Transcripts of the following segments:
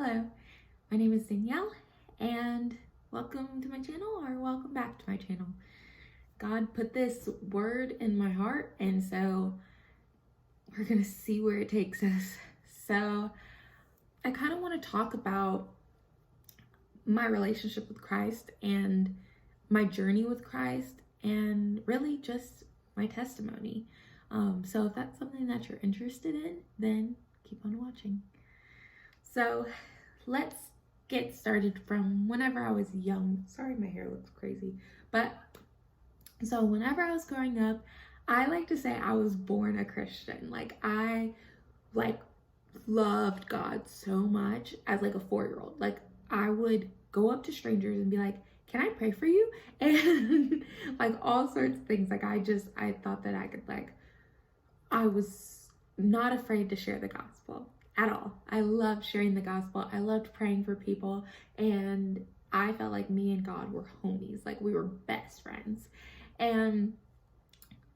Hello, my name is Danielle and welcome to my channel, or welcome back to my channel. God put this word in my heart, and so we're gonna see where it takes us. So I kind of want to talk about my relationship with Christ and my journey with Christ, and really just my testimony. So if that's something that you're interested in, then keep on watching. So let's get started from whenever I was young. Sorry, my hair looks crazy. But so whenever I was growing up, I like to say I was born a Christian. I loved God so much as a 4-year-old. I would go up to strangers and be like, "Can I pray for you?" And all sorts of things. I thought that I could I was not afraid to share the gospel at all. I loved sharing the gospel. I loved praying for people, and I felt like me and God were homies. We were best friends. And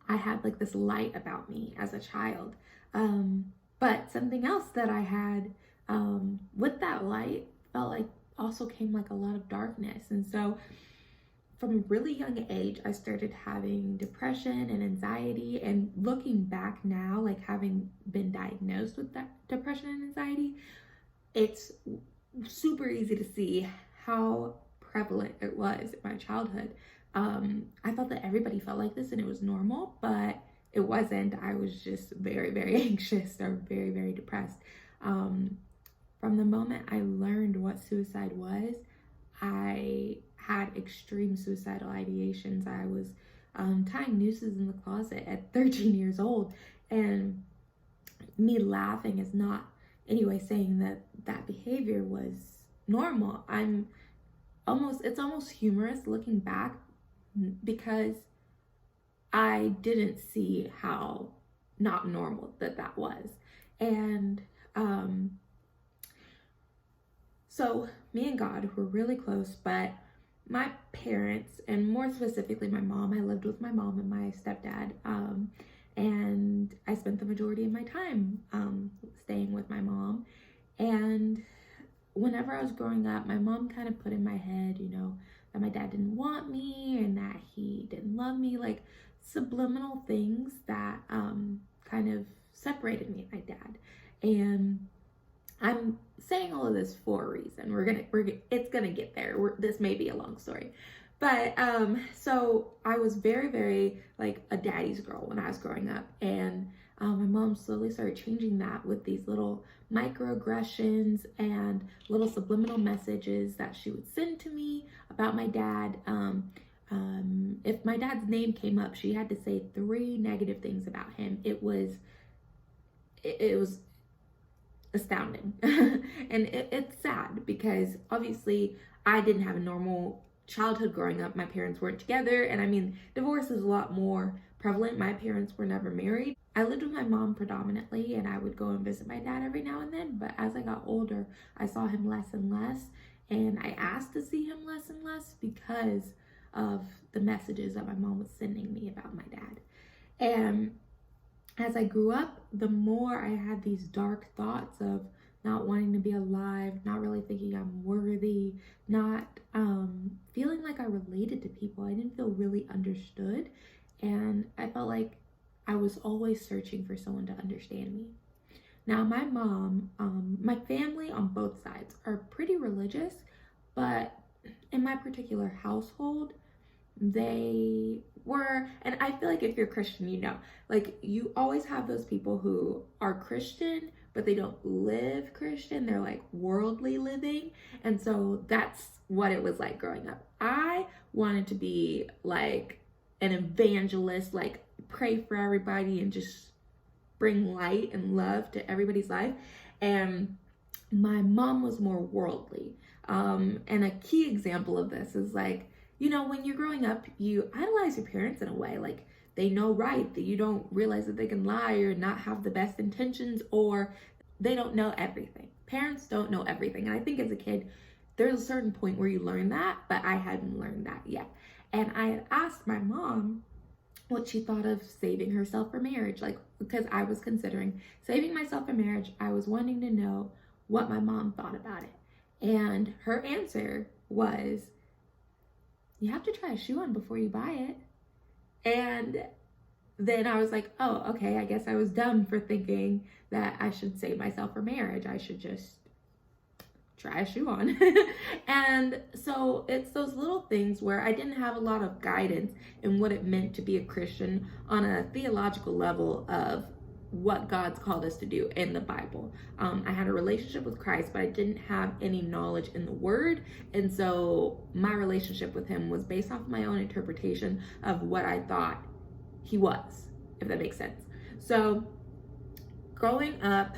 I had this light about me as a child. But something else that I had with that light felt like also came a lot of darkness. And so from a really young age, I started having depression and anxiety. And looking back now, having been diagnosed with that depression and anxiety, it's super easy to see how prevalent it was in my childhood. I thought that everybody felt like this and it was normal, but it wasn't. I was just very, very anxious or very, very depressed. From the moment I learned what suicide was, I had extreme suicidal ideations. I was tying nooses in the closet at 13 years old, and me laughing is not anyway saying that that behavior was normal. It's almost humorous looking back, because I didn't see how not normal that was. And so me and God were really close, but my parents, and more specifically my mom, I lived with my mom and my stepdad, and I spent the majority of my time staying with my mom. And whenever I was growing up, my mom kind of put in my head, that my dad didn't want me and that he didn't love me, subliminal things that kind of separated me and my dad. And I'm saying all of this for a reason. It's gonna get there. This may be a long story, but so I was very, very a daddy's girl when I was growing up, and my mom slowly started changing that with these little microaggressions and little subliminal messages that she would send to me about my dad. If my dad's name came up, she had to say 3 negative things about him. It was astounding. And it's sad, because obviously I didn't have a normal childhood growing up. My parents weren't together, and divorce is a lot more prevalent. My parents were never married. I lived with my mom predominantly, and I would go and visit my dad every now and then, but as I got older, I saw him less and less, and I asked to see him less and less because of the messages that my mom was sending me about my dad. And as I grew up, the more I had these dark thoughts of not wanting to be alive, not really thinking I'm worthy, not feeling like I related to people. I didn't feel really understood, and I felt like I was always searching for someone to understand me. Now, my mom, my family on both sides are pretty religious, but in my particular household, they were, and I feel like if you're Christian, you always have those people who are Christian, but they don't live Christian. They're worldly living. And so that's what it was like growing up. I wanted to be an evangelist, pray for everybody and just bring light and love to everybody's life. And my mom was more worldly. And a key example of this is when you're growing up, you idolize your parents in a way. They know right, that you don't realize that they can lie or not have the best intentions, or they don't know everything. Parents don't know everything. And I think as a kid, there's a certain point where you learn that, but I hadn't learned that yet. And I had asked my mom what she thought of saving herself for marriage, because I was considering saving myself for marriage. I was wanting to know what my mom thought about it. And her answer was, you have to try a shoe on before you buy it. And then I was like, oh, okay, I guess I was dumb for thinking that I should save myself for marriage. I should just try a shoe on. And so it's those little things where I didn't have a lot of guidance in what it meant to be a Christian on a theological level of what God's called us to do in the Bible. I had a relationship with Christ, but I didn't have any knowledge in the Word. And so my relationship with Him was based off my own interpretation of what I thought He was, if that makes sense. So growing up,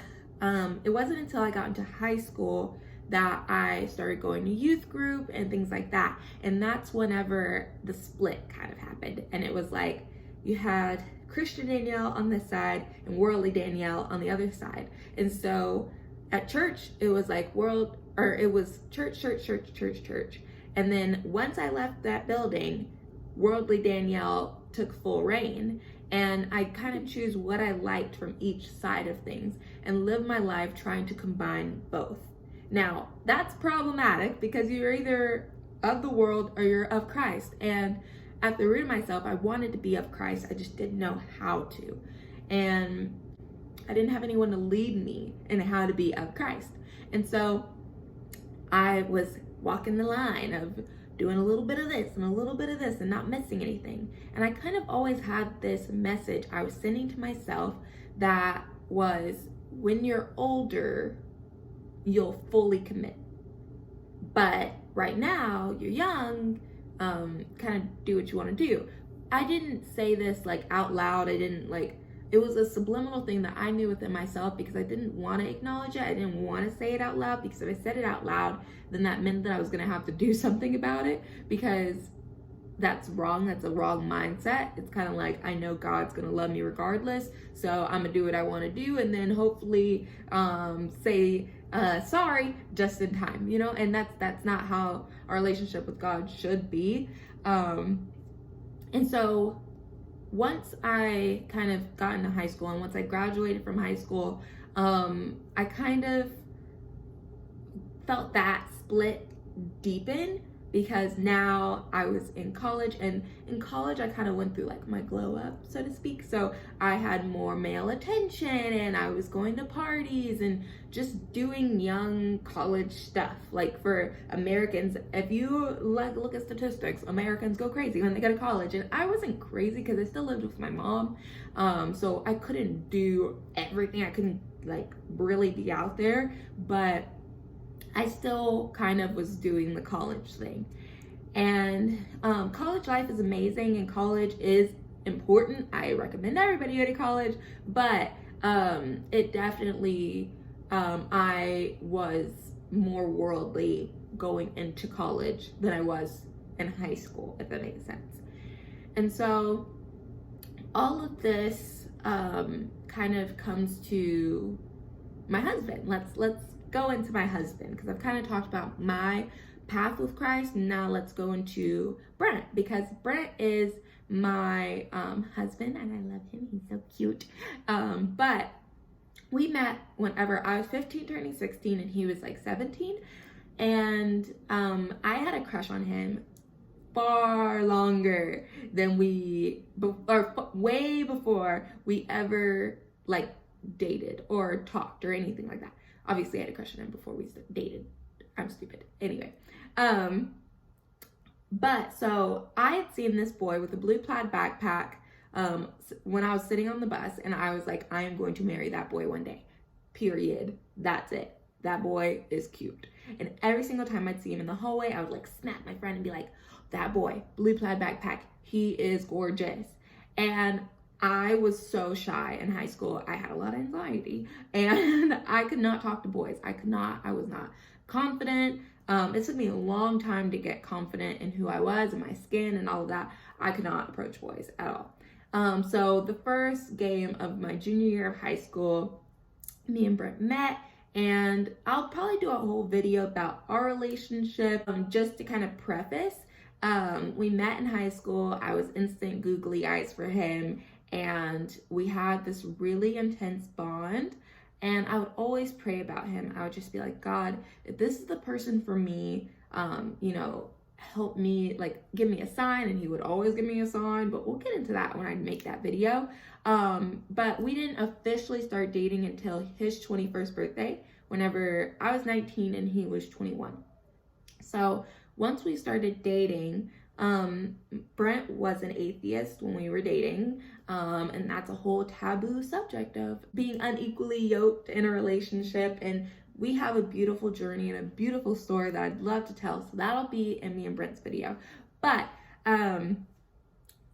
it wasn't until I got into high school that I started going to youth group and things like that. And that's whenever the split kind of happened. And it was like, you had Christian Danielle on this side and worldly Danielle on the other side. And so at church, it was like it was church. And then once I left that building, worldly Danielle took full reign. And I kind of choose what I liked from each side of things and live my life trying to combine both. Now, that's problematic because you're either of the world or you're of Christ. And at the root of myself, I wanted to be of Christ. I just didn't know how to. And I didn't have anyone to lead me in how to be of Christ. And so I was walking the line of doing a little bit of this and a little bit of this and not missing anything. And I kind of always had this message I was sending to myself that was, when you're older, you'll fully commit. But right now, you're young, kind of do what you want to do. I didn't say this like out loud. It was a subliminal thing that I knew within myself because I didn't want to acknowledge it. I didn't want to say it out loud because if I said it out loud, then that meant that I was going to have to do something about it, because that's wrong. That's a wrong mindset. It's kind of like, I know God's going to love me regardless, so I'm going to do what I want to do and then hopefully say sorry just in time, and that's not how our relationship with God should be. And so once I kind of got into high school and once I graduated from high school, I kind of felt that split deepen, because now I was in college, and in college I kind of went through like my glow up, so to speak. So I had more male attention and I was going to parties and just doing young college stuff. Like, for Americans, if you look at statistics, Americans go crazy when they go to college. And I wasn't crazy because I still lived with my mom. So I couldn't do everything. I couldn't like really be out there, but I still kind of was doing the college thing. And college life is amazing and college is important. I recommend everybody go to college, but it definitely, I was more worldly going into college than I was in high school, if that makes sense. And so all of this kind of comes to my husband. Let's go into my husband, because I've kind of talked about my path with Christ. Now let's go into Brent, because Brent is my husband and I love him. He's so cute. But we met whenever I was 15 turning 16 and he was like 17. And I had a crush on him far longer than way before we ever like dated or talked or anything like that. Obviously, I had a crush on him before we dated. I'm stupid. Anyway. But so I had seen this boy with a blue plaid backpack when I was sitting on the bus, and I was like, I am going to marry that boy one day. Period. That's it. That boy is cute. And every single time I'd see him in the hallway, I would like snap my friend and be like, that boy, blue plaid backpack, he is gorgeous. And I was so shy in high school. I had a lot of anxiety and I could not talk to boys. I was not confident. It took me a long time to get confident in who I was and my skin and all of that. I could not approach boys at all. So the first game of my junior year of high school, me and Brent met, and I'll probably do a whole video about our relationship. Just to kind of preface, we met in high school. I was instant googly eyes for him. And we had this really intense bond, And I would always pray about him. I would just be like, God, if this is the person for me, help me, like, give me a sign. And he would always give me a sign, but we'll get into that when I make that video. But we didn't officially start dating until his 21st birthday, whenever I was 19 and he was 21. So once we started dating, Brent was an atheist when we were dating, and that's a whole taboo subject of being unequally yoked in a relationship. And we have a beautiful journey and a beautiful story that I'd love to tell, so that'll be in me and Brent's video. But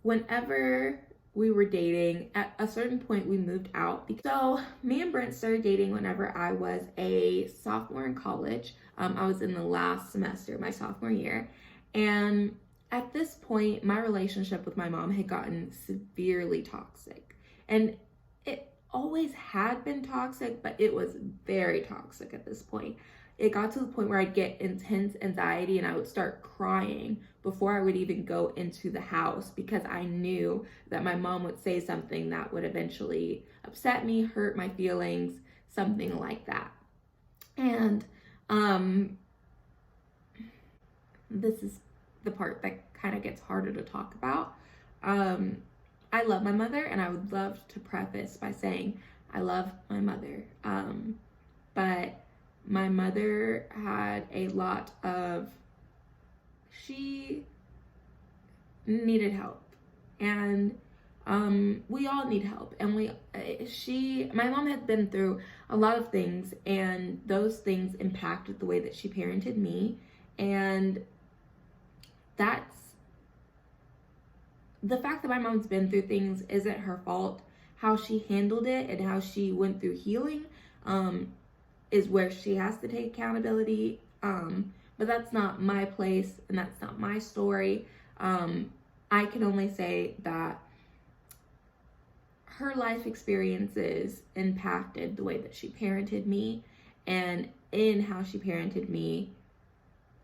whenever we were dating, at a certain point we moved out. So me and Brent started dating whenever I was a sophomore in college. I was in the last semester of my sophomore year, and at this point my relationship with my mom had gotten severely toxic. And it always had been toxic, but it was very toxic at this point. It got to the point where I'd get intense anxiety and I would start crying before I would even go into the house, because I knew that my mom would say something that would eventually upset me, hurt my feelings, something like that. And this is the part that kind of gets harder to talk about. I love my mother, and I would love to preface by saying I love my mother. But my mother had a lot of, she needed help, and we all need help. And my mom had been through a lot of things, and those things impacted the way that she parented me. And that's the fact that my mom's been through things isn't her fault. How she handled it and how she went through healing is where she has to take accountability. But that's not my place, and that's not my story. I can only say that her life experiences impacted the way that she parented me, and in how she parented me,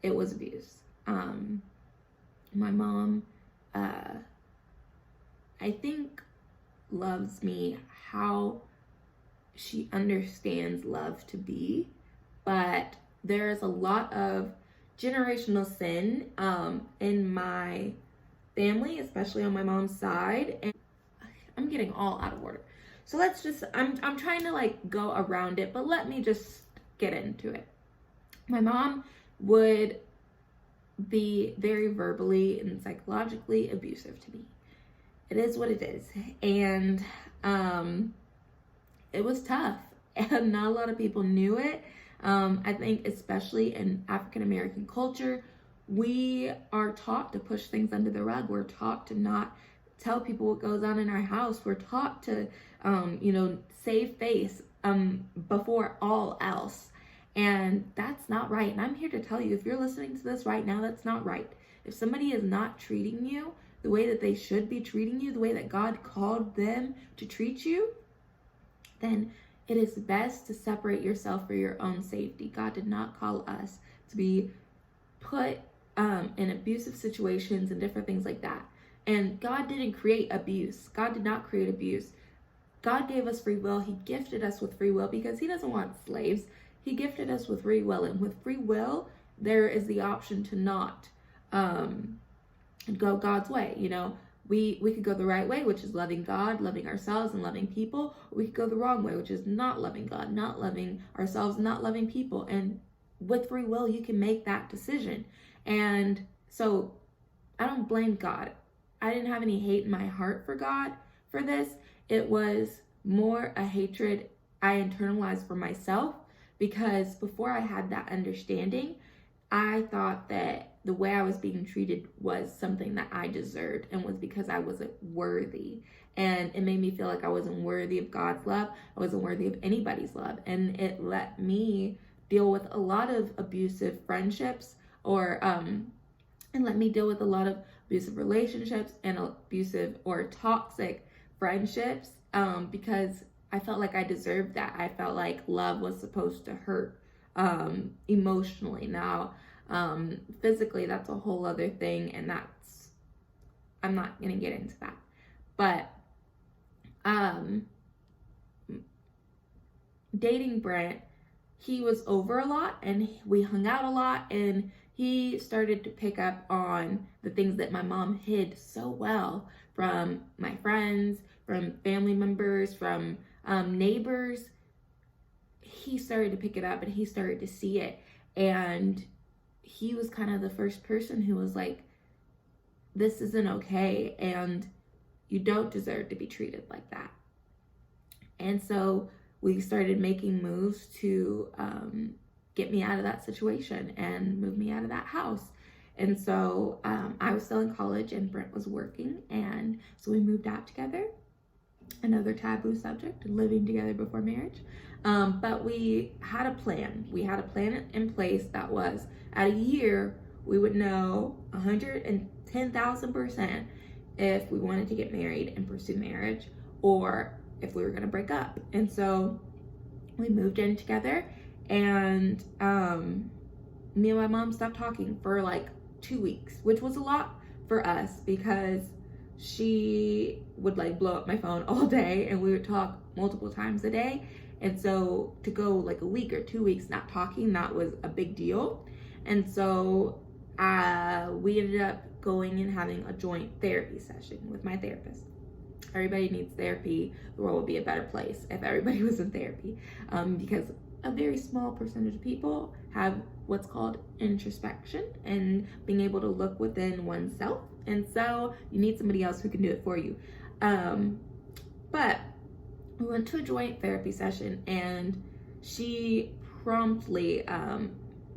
it was abuse. My mom, I think, loves me how she understands love to be, but there's a lot of generational sin in my family, especially on my mom's side. And I'm getting all out of order, so I'm trying to like go around it, but let me just get into it. My mom would be very verbally and psychologically abusive to me. It is what it is. And it was tough, and not a lot of people knew it. I think especially in African American culture, we are taught to push things under the rug. We're taught to not tell people what goes on in our house. We're taught to save face before all else. And that's not right. And I'm here to tell you, if you're listening to this right now, that's not right. If somebody is not treating you the way that they should be treating you, the way that God called them to treat you, then it is best to separate yourself for your own safety. God did not call us to be put in abusive situations and different things like that. And God didn't create abuse. God did not create abuse. God gave us free will. He gifted us with free will because he doesn't want slaves. He gifted us with free will, and with free will, there is the option to not go God's way. We could go the right way, which is loving God, loving ourselves, and loving people. Or we could go the wrong way, which is not loving God, not loving ourselves, not loving people. And with free will, you can make that decision. And so I don't blame God. I didn't have any hate in my heart for God for this. It was more a hatred I internalized for myself, because before I had that understanding, I thought that the way I was being treated was something that I deserved, and was because I wasn't worthy. And it made me feel like I wasn't worthy of God's love. I wasn't worthy of anybody's love. And it let me deal with a lot of abusive friendships, and let me deal with a lot of abusive relationships and abusive or toxic friendships, because I felt like I deserved that. I felt like love was supposed to hurt emotionally. Now, physically, that's a whole other thing, and I'm not gonna get into that. But dating Brent, he was over a lot and we hung out a lot, and he started to pick up on the things that my mom hid so well from my friends, from family members, from neighbors. He started to pick it up and he started to see it. And he was kind of the first person who was like, this isn't okay, and you don't deserve to be treated like that. And so we started making moves to get me out of that situation and move me out of that house. And so I was still in college and Brent was working, and so we moved out together. Another taboo subject, living together before marriage. But we had a plan. We had a plan in place that was, at a year, we would know 110,000% if we wanted to get married and pursue marriage, or if we were going to break up. And so we moved in together, and me and my mom stopped talking for like 2 weeks, which was a lot for us because she would like blow up my phone all day and we would talk multiple times a day. And so to go like a week or 2 weeks not talking, that was a big deal. And so we ended up going and having a joint therapy session with my therapist. Everybody needs therapy. The world would be a better place if everybody was in therapy, because a very small percentage of people have what's called introspection and being able to look within oneself. And so you need somebody else who can do it for you. But we went to a joint therapy session, and she promptly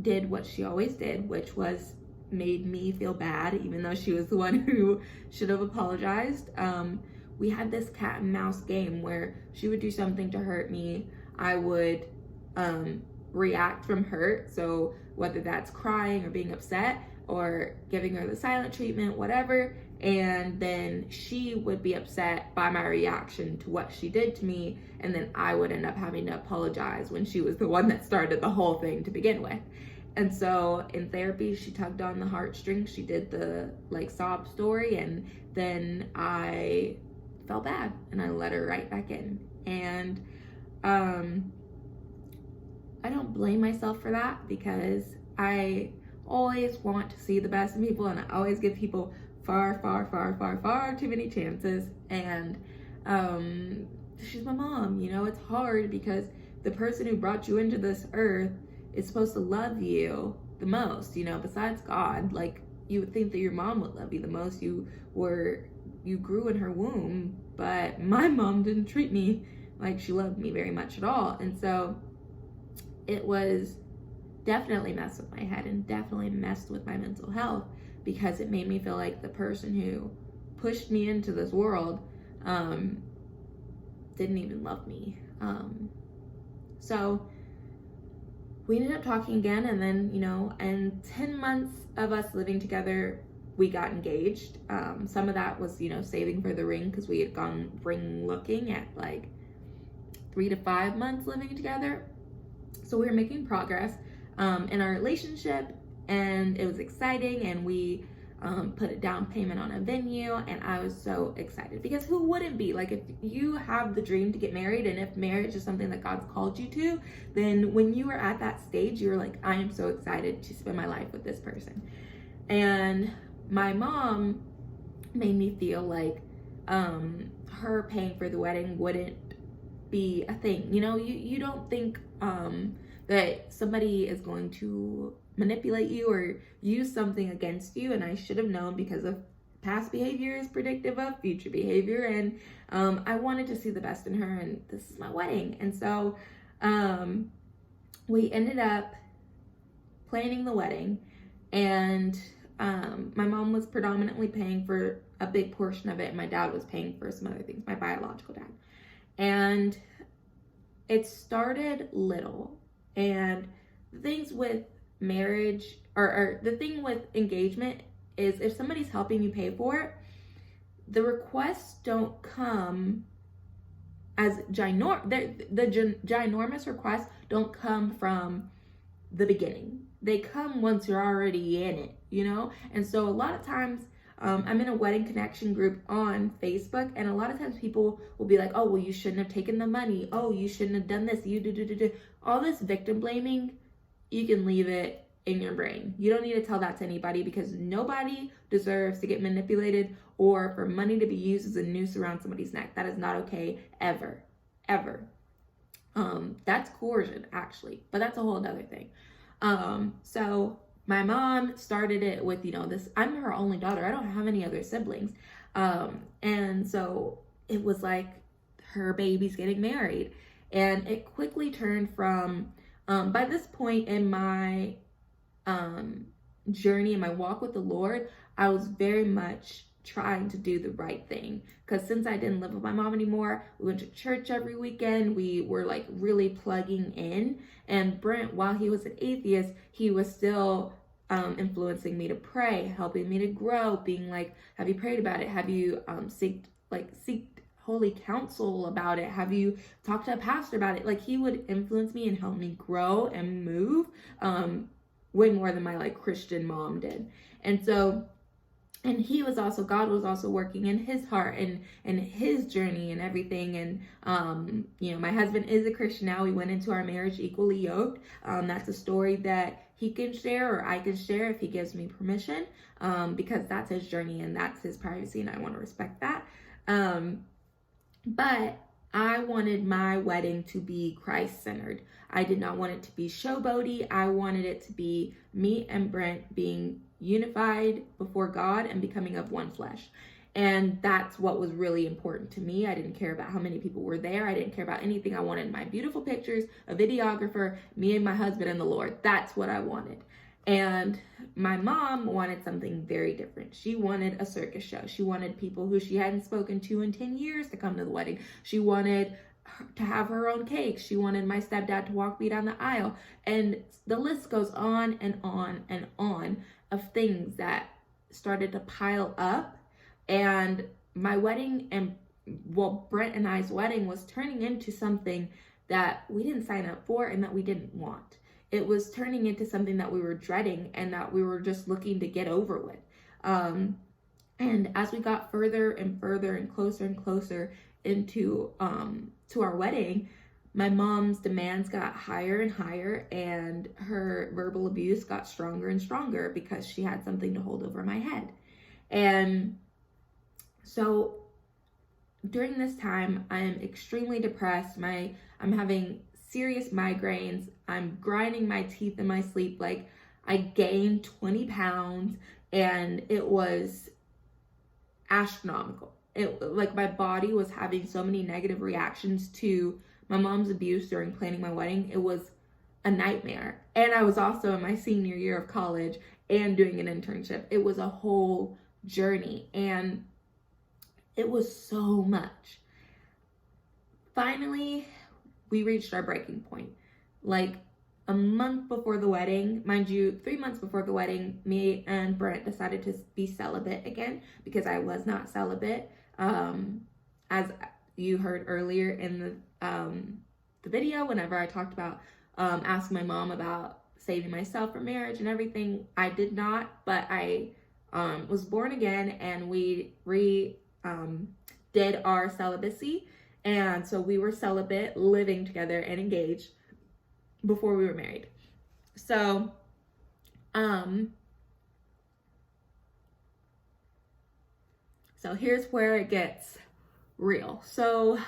did what she always did, which was made me feel bad, even though she was the one who should have apologized. We had this cat and mouse game where she would do something to hurt me. I would react from hurt. So whether that's crying or being upset or giving her the silent treatment, whatever. And then she would be upset by my reaction to what she did to me. And then I would end up having to apologize when she was the one that started the whole thing to begin with. And so in therapy, she tugged on the heartstrings. She did the like sob story, and then I felt bad and I let her right back in. And I don't blame myself for that, because I always want to see the best in people, and I always give people far too many chances. And she's my mom, you know. It's hard because the person who brought you into this earth is supposed to love you the most, you know, besides God. Like, you would think that your mom would love you the most. You grew in her womb, but my mom didn't treat me like she loved me very much at all. And so it was definitely messed with my head and definitely messed with my mental health, because it made me feel like the person who pushed me into this world didn't even love me. So we ended up talking again, and then, you know, and 10 months of us living together, we got engaged. Some of that was, you know, saving for the ring, because we had gone ring looking at like 3 to 5 months living together. So we were making progress in our relationship, and it was exciting, and we put a down payment on a venue, and I was so excited, because who wouldn't be? Like, if you have the dream to get married, and if marriage is something that God's called you to, then when you are at that stage, you're like, I am so excited to spend my life with this person. And my mom made me feel like her paying for the wedding wouldn't be a thing. You know, you don't think that somebody is going to manipulate you or use something against you. And I should have known, because of past behavior is predictive of future behavior. And I wanted to see the best in her, and this is my wedding. And so we ended up planning the wedding, and my mom was predominantly paying for a big portion of it, and my dad was paying for some other things, my biological dad. And it started little, and the things with marriage, or the thing with engagement, is if somebody's helping you pay for it, the requests don't come as ginormous requests don't come from the beginning. They come once you're already in it, you know? And so a lot of times I'm in a wedding connection group on Facebook, and a lot of times people will be like, oh, well, you shouldn't have taken the money. Oh, you shouldn't have done this. You do. All this victim blaming, you can leave it in your brain. You don't need to tell that to anybody, because nobody deserves to get manipulated or for money to be used as a noose around somebody's neck. That is not okay, ever. That's coercion, actually, but that's a whole other thing. So my mom started it with, this, I'm her only daughter. I don't have any other siblings. And so it was like her baby's getting married, and it quickly turned from, by this point in my journey and my walk with the Lord, I was very much trying to do the right thing, because since I didn't live with my mom anymore, we went to church every weekend. We were like really plugging in, and Brent, while he was an atheist, he was still influencing me to pray, helping me to grow, being like, have you prayed about it? Have you seeked holy counsel about it? Have you talked to a pastor about it? Like, he would influence me and help me grow and move way more than my like Christian mom did. And so, and God was also working in his heart and his journey and everything. And, my husband is a Christian now. We went into our marriage equally yoked. That's a story that he can share, or I can share if he gives me permission, because that's his journey and that's his privacy, and I want to respect that. But I wanted my wedding to be Christ-centered. I did not want it to be showboaty. I wanted it to be me and Brent being unified before God and becoming of one flesh. And that's what was really important to me. I didn't care about how many people were there. I didn't care about anything. I wanted my beautiful pictures, a videographer, me and my husband and the Lord. That's what I wanted. And my mom wanted something very different. She wanted a circus show. She wanted people who she hadn't spoken to in 10 years to come to the wedding. She wanted to have her own cake. She wanted my stepdad to walk me down the aisle. And the list goes on and on and on of things that started to pile up. And my wedding, Brent and I's wedding, was turning into something that we didn't sign up for and that we didn't want. It was turning into something that we were dreading and that we were just looking to get over with. And as we got further and further and closer into to our wedding, my mom's demands got higher and higher, and her verbal abuse got stronger and stronger because she had something to hold over my head. And so during this time, I'm extremely depressed. I'm having serious migraines. I'm grinding my teeth in my sleep. Like, I gained 20 pounds and it was astronomical. Like, my body was having so many negative reactions to my mom's abuse during planning my wedding. It was a nightmare. And I was also in my senior year of college and doing an internship. It was a whole journey, and it was so much. Finally, we reached our breaking point. Like a month before the wedding, mind you, 3 months before the wedding, me and Brent decided to be celibate again, because I was not celibate. As you heard earlier in the video, whenever I talked about asking my mom about saving myself for marriage and everything, I did not, but I was born again, and we did our celibacy. And so we were celibate, living together and engaged before we were married. So, here's where it gets real. So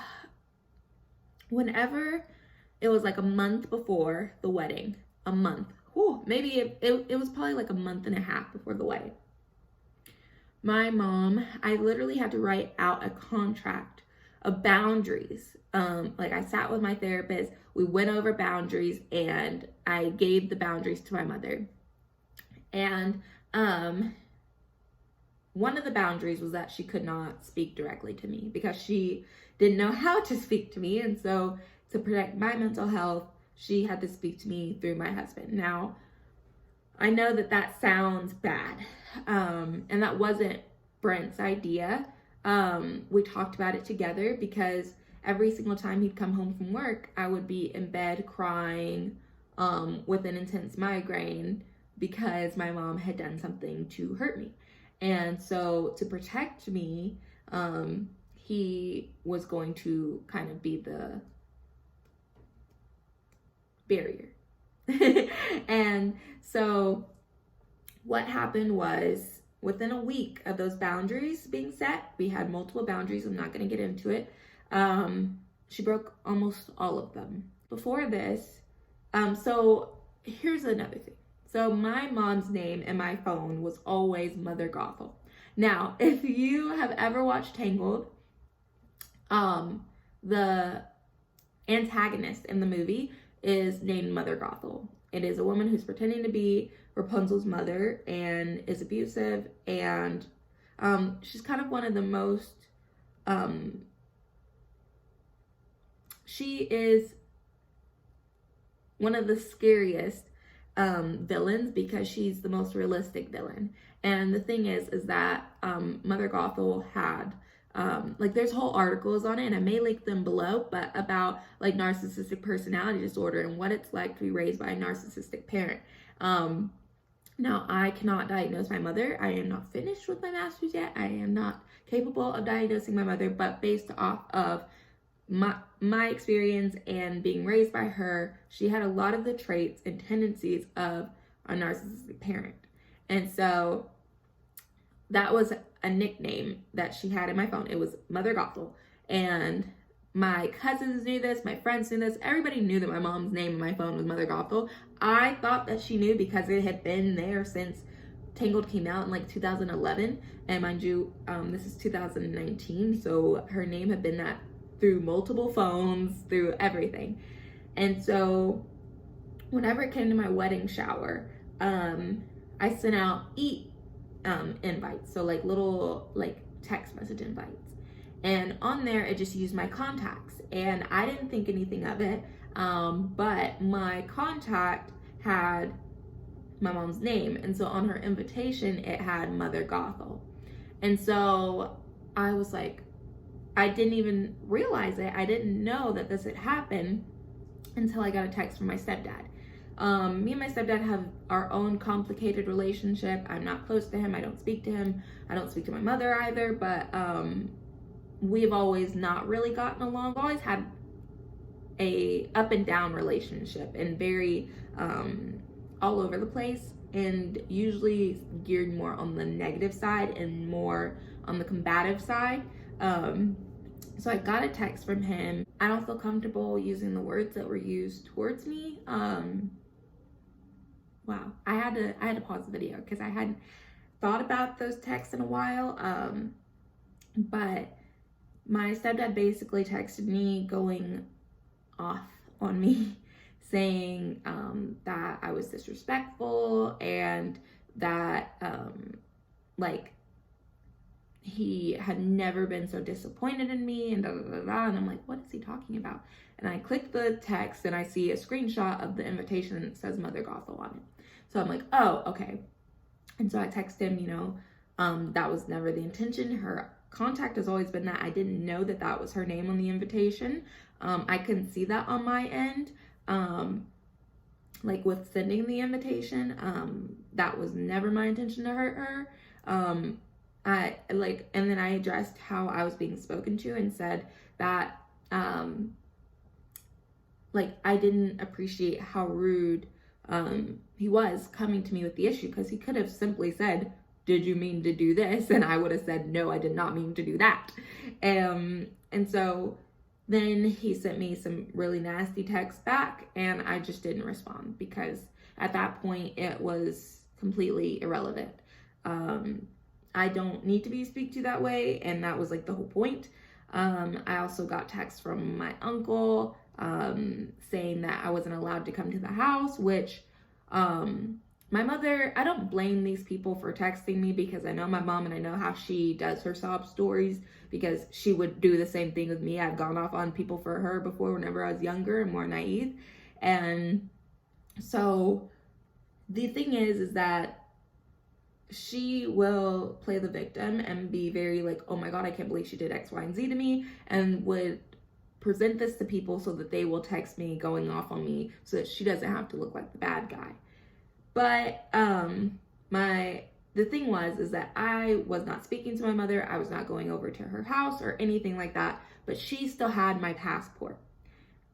whenever it was like a month before the wedding, maybe it was probably like a month and a half before the wedding, my mom, I literally had to write out a contract of boundaries. Like, I sat with my therapist, we went over boundaries, and I gave the boundaries to my mother. And one of the boundaries was that she could not speak directly to me because she didn't know how to speak to me. And so, to protect my mental health, she had to speak to me through my husband. Now, I know that sounds bad, and that wasn't Brent's idea. We talked about it together, because every single time he'd come home from work, I would be in bed crying with an intense migraine because my mom had done something to hurt me. And so to protect me, he was going to kind of be the barrier. And so what happened was, within a week of those boundaries being set, we had multiple boundaries. I'm not going to get into it. She broke almost all of them. Before this, so here's another thing. So my mom's name in my phone was always Mother Gothel. Now, if you have ever watched Tangled, the antagonist in the movie is named Mother Gothel. It is a woman who's pretending to be Rapunzel's mother and is abusive, and she's kind of one of the most, she is one of the scariest villains because she's the most realistic villain. And the thing is that Mother Gothel had like, there's whole articles on it, and I may link them below, but about like narcissistic personality disorder and what it's like to be raised by a narcissistic parent. Now, I cannot diagnose my mother. I am not finished with my master's yet. I am not capable of diagnosing my mother, but based off of my experience and being raised by her, she had a lot of the traits and tendencies of a narcissistic parent. And so that was a nickname that she had in my phone. It was Mother Gothel. And my cousins knew this, my friends knew this, everybody knew that my mom's name in my phone was Mother Gothel. I thought that she knew because it had been there since Tangled came out in like 2011. And mind you, this is 2019, so her name had been that through multiple phones, through everything. And so whenever it came to my wedding shower, I sent out invites, so like little like text message invites, and on there it just used my contacts, and I didn't think anything of it, but my contact had my mom's name, and so on her invitation it had Mother Gothel. And so I was like, I didn't even realize it. I didn't know that this had happened until I got a text from my stepdad. Me and my stepdad have our own complicated relationship. I'm not close to him. I don't speak to him. I don't speak to my mother either, but we've always not really gotten along. We've always had a up and down relationship, and very all over the place, and usually geared more on the negative side and more on the combative side. So I got a text from him. I don't feel comfortable using the words that were used towards me. Wow, I had to pause the video because I hadn't thought about those texts in a while. But my stepdad basically texted me going off on me, saying that I was disrespectful, and that like he had never been so disappointed in me, and da da da da. And I'm like, what is he talking about? And I click the text and I see a screenshot of the invitation and it says Mother Gothel on it. So I'm like, oh, okay. And so I text him, that was never the intention. Her contact has always been that. I didn't know that that was her name on the invitation. I couldn't see that on my end. Like with sending the invitation, that was never my intention to hurt her. And then I addressed how I was being spoken to and said that, I didn't appreciate how rude, he was coming to me with the issue, because he could have simply said, did you mean to do this? And I would have said, no, I did not mean to do that. And so then he sent me some really nasty texts back, and I just didn't respond, because at that point it was completely irrelevant. I don't need to be speak to that way, and that was like the whole point. I also got texts from my uncle saying that I wasn't allowed to come to the house, which my mother, I don't blame these people for texting me, because I know my mom and I know how she does her sob stories, because she would do the same thing with me. I've gone off on people for her before whenever I was younger and more naive. And so the thing is that she will play the victim and be very like, oh my God, I can't believe she did X, Y, and Z to me, and would present this to people so that they will text me going off on me the she doesn't have to look like the bad guy. But the the thing is that I was not speaking to my mother. I was not going over to her house or anything like that, but she still had my passport.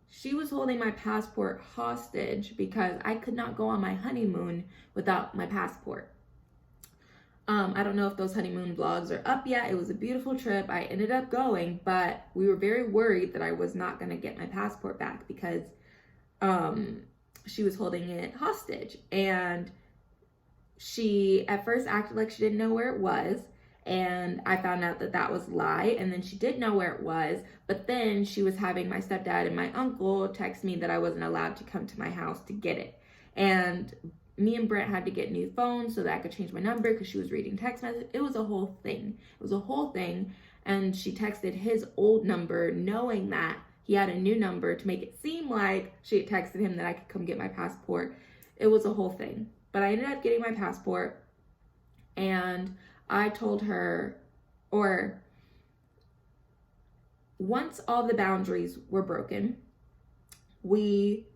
She was holding my passport hostage because I could not go on my honeymoon without my passport. I don't know if those honeymoon vlogs are up yet. It was a beautiful trip. I ended up going, but we were very worried that I was not going to get my passport back because she was holding it hostage. And she at first acted like she didn't know where it was. And I found out that that was a lie. And then she did know where it was. But then she was having my stepdad and my uncle text me that I wasn't allowed to come to my house to get it. And me and Brent had to get new phones so that I could change my number because she was reading text messages. It was a whole thing. It was a whole thing. And she texted his old number knowing that he had a new number to make it seem like she had texted him that I could come get my passport. It was a whole thing. But I ended up getting my passport, and I told her, or once all the boundaries were broken, we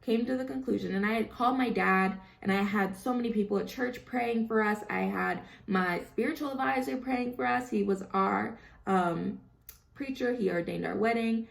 came to the conclusion, and I had called my dad, and I had so many people at church praying for us. I had my spiritual advisor praying for us. He was our preacher. He ordained our wedding.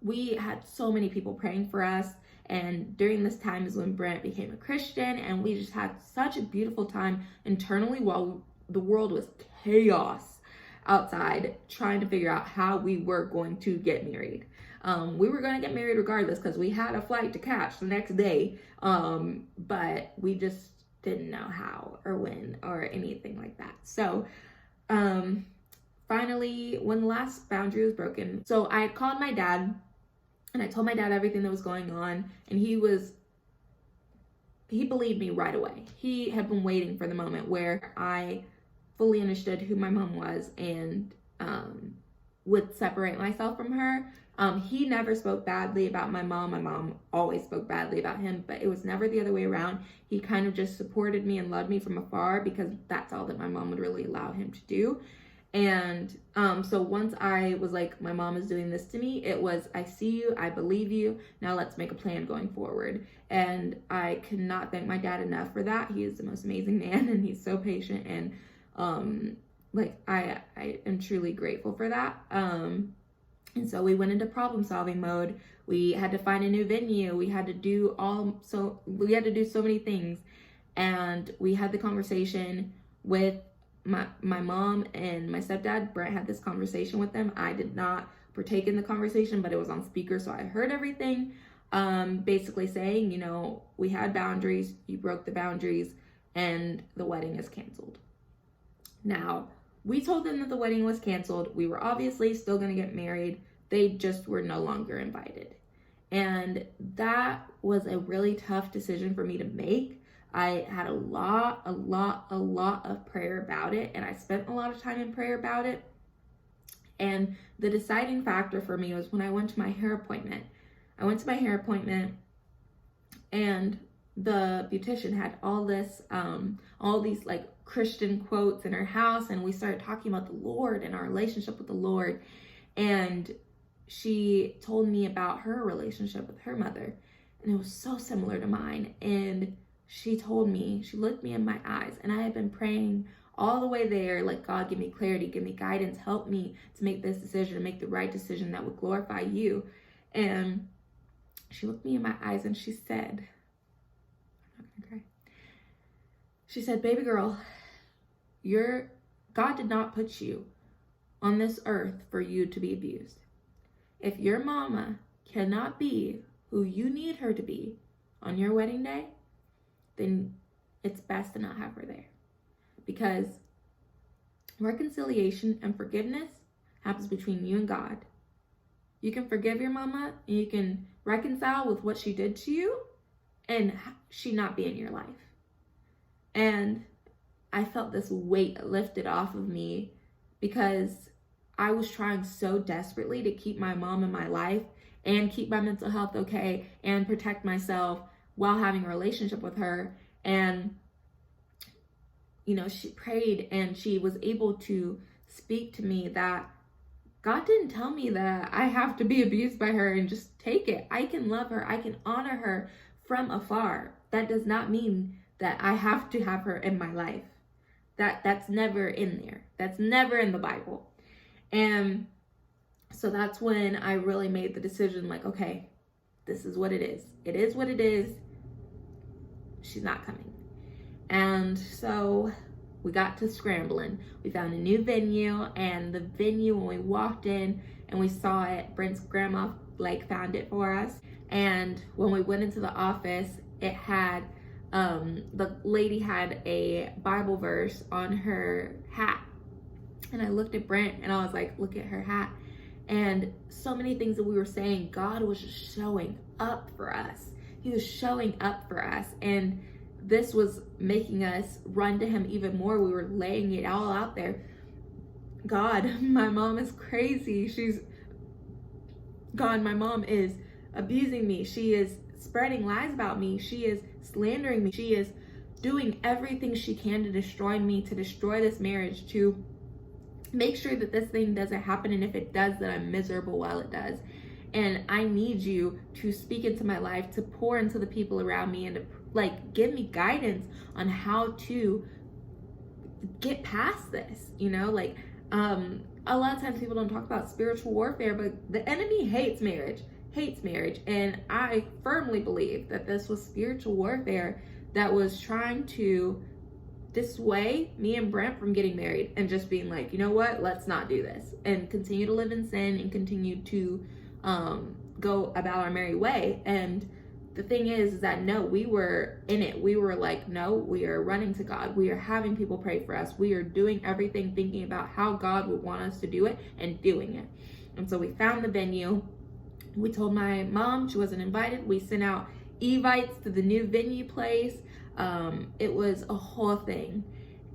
We had so many people praying for us. And during this time is when Brent became a Christian, and we just had such a beautiful time internally while the world was chaos outside, trying to figure out how we were going to get married. We were going to get married regardless because we had a flight to catch the next day, but we just didn't know how or when or anything like that. So finally, when the last boundary was broken, so I had called my dad, and I told my dad everything that was going on, and he believed me right away. He had been waiting for the moment where I fully understood who my mom was and would separate myself from her. He never spoke badly about my mom. My mom always spoke badly about him, but it was never the other way around. He kind of just supported me and loved me from afar because that's all that my mom would really allow him to do. And so once I was like, my mom is doing this to me, it was, I see you, I believe you, now let's make a plan going forward. And I cannot thank my dad enough for that. He is the most amazing man, and he's so patient, and I am truly grateful for that. And so we went into problem solving mode. We had to find a new venue. We had to do so many things. And we had the conversation with my mom and my stepdad. Brent had this conversation with them. I did not partake in the conversation, but it was on speaker, so I heard everything. Basically saying, we had boundaries, you broke the boundaries, and the wedding is canceled. Now, we told them that the wedding was canceled. We were obviously still going to get married. They just were no longer invited. And that was a really tough decision for me to make. I had a lot of prayer about it, and I spent a lot of time in prayer about it. And the deciding factor for me was when I went to my hair appointment. I went to my hair appointment, and the beautician had all these like Christian quotes in her house, and we started talking about the Lord and our relationship with the Lord. And she told me about her relationship with her mother, and it was so similar to mine. And she looked me in my eyes, and I had been praying all the way there, like, God, give me clarity, give me guidance, help me to make this decision, to make the right decision that would glorify you. And she looked me in my eyes, and she said, I'm not gonna cry. She said, baby girl, God did not put you on this earth for you to be abused. If your mama cannot be who you need her to be on your wedding day, then it's best to not have her there. Because reconciliation and forgiveness happens between you and God. You can forgive your mama, and you can reconcile with what she did to you, and she not be in your life. And I felt this weight lifted off of me because I was trying so desperately to keep my mom in my life and keep my mental health okay and protect myself while having a relationship with her. And she prayed, and she was able to speak to me that God didn't tell me that I have to be abused by her and just take it. I can love her, I can honor her from afar. That does not mean that I have to have her in my life. That's never in there. That's never in the Bible. And so that's when I really made the decision, like, okay, this is what it is. It is what it is. She's not coming. And so we got to scrambling. We found a new venue, and the venue, when we walked in and we saw it, Brent's grandma like found it for us. And when we went into the office, it had the lady had a Bible verse on her hat. And I looked at Brent and I was like, look at her hat. And so many things that we were saying, God was just showing up for us. He was showing up for us. And this was making us run to him even more. We were laying it all out there. God, my mom is crazy. My mom is abusing me. She is spreading lies about me. She is slandering me. She is doing everything she can to destroy me, to destroy this marriage, to make sure that this thing doesn't happen. And if it does, that I'm miserable while it does. And I need you to speak into my life, to pour into the people around me, and to like give me guidance on how to get past this, like a lot of times people don't talk about spiritual warfare, but the enemy hates marriage, and I firmly believe that this was spiritual warfare that was trying to dissuade me and Brent from getting married and just being like, you know what, let's not do this and continue to live in sin and continue to go about our merry way. And the thing is that no, we were in it. We were like, no, we are running to God. We are having people pray for us. We are doing everything thinking about how God would want us to do it and doing it. And so we found the venue. We told my mom she wasn't invited. We sent out evites to the new venue place. It was a whole thing.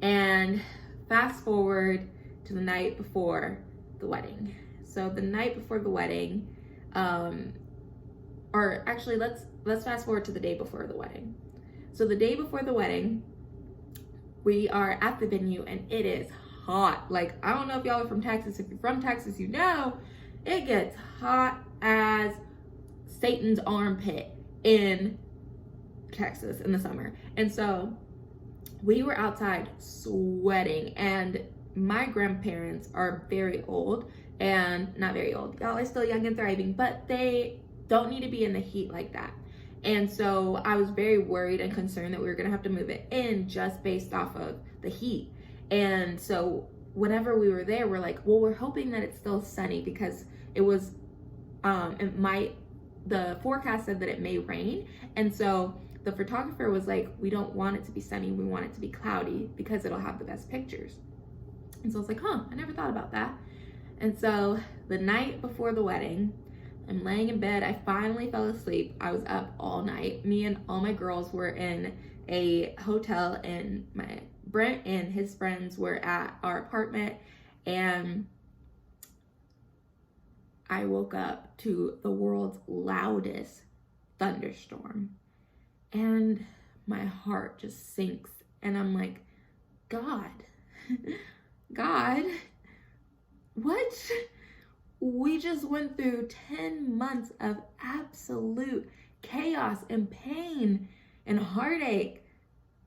And fast forward to the night before the wedding. So the night before the wedding, or actually let's fast forward to the day before the wedding. So the day before the wedding, we are at the venue and it is hot. Like, I don't know if y'all are from Texas. If you're from Texas, you know it gets hot as Satan's armpit in Texas in the summer. And so we were outside sweating, and my grandparents are very old, and not very old, y'all are still young and thriving, but they don't need to be in the heat like that. And so I was very worried and concerned that we were gonna have to move it in just based off of the heat. And so whenever we were there, we're like, well, we're hoping that it's still sunny, because it was the forecast said that it may rain. And so the photographer was like, we don't want it to be sunny, we want it to be cloudy because it'll have the best pictures. And so I was like, I never thought about that. And so the night before the wedding, I'm laying in bed. I finally fell asleep. I was up all night. Me and all my girls were in a hotel, and Brent and his friends were at our apartment, and I woke up to the world's loudest thunderstorm, and my heart just sinks, and I'm like, God, what? We just went through 10 months of absolute chaos and pain and heartache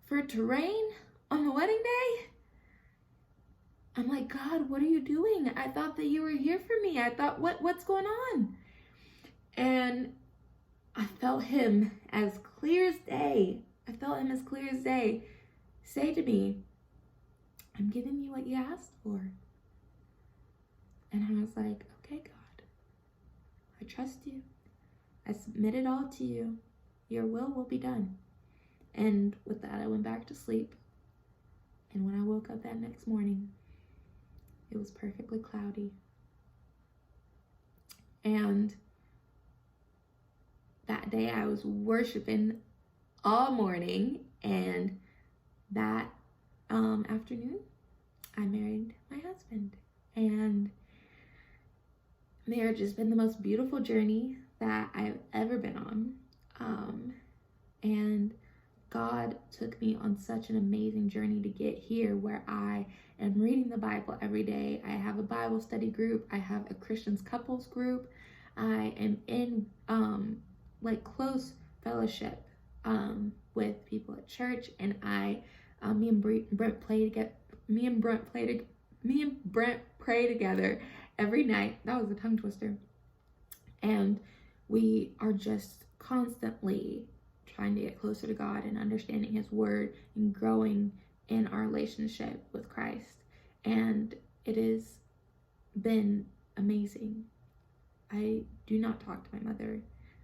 for it to rain on the wedding day? I'm like, God, what are you doing? I thought that you were here for me. I thought, what's going on? And I felt him as clear as day. Say to me, I'm giving you what you asked for. And I was like, okay, God, I trust you. I submit it all to you. Your will be done. And with that, I went back to sleep. And when I woke up that next morning, it was perfectly cloudy. And that day I was worshiping all morning, and that afternoon I married my husband. And marriage has been the most beautiful journey that I've ever been on. And God took me on such an amazing journey to get here, where I am reading the Bible every day. I have a Bible study group. I have a Christians couples group. I am in close fellowship with people at church, and me and Brent pray together every night. That was a tongue twister. And we are just constantly trying to get closer to God and understanding His Word and growing in our relationship with Christ. And it has been amazing. I do not talk to my mother.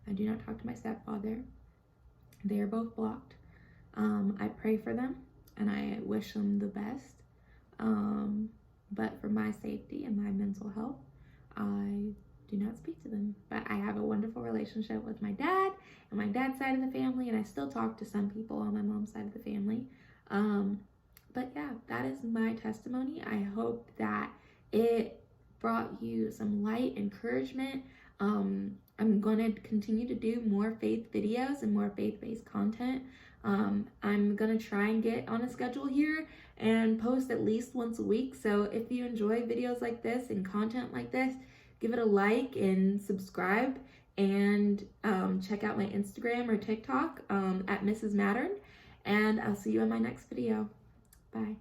I do not talk to my stepfather. They are both blocked. I pray for them and I wish them the best. But for my safety and my mental health, I do not speak to them. But I have a wonderful relationship with my dad and my dad's side of the family, and I still talk to some people on my mom's side of the family. But yeah, that is my testimony. I hope that it brought you some light, encouragement. I'm going to continue to do more faith videos and more faith-based content. I'm going to try and get on a schedule here and post at least once a week. So if you enjoy videos like this and content like this, give it a like and subscribe, and check out my Instagram or TikTok at Mrs. Mattern. And I'll see you in my next video. Bye.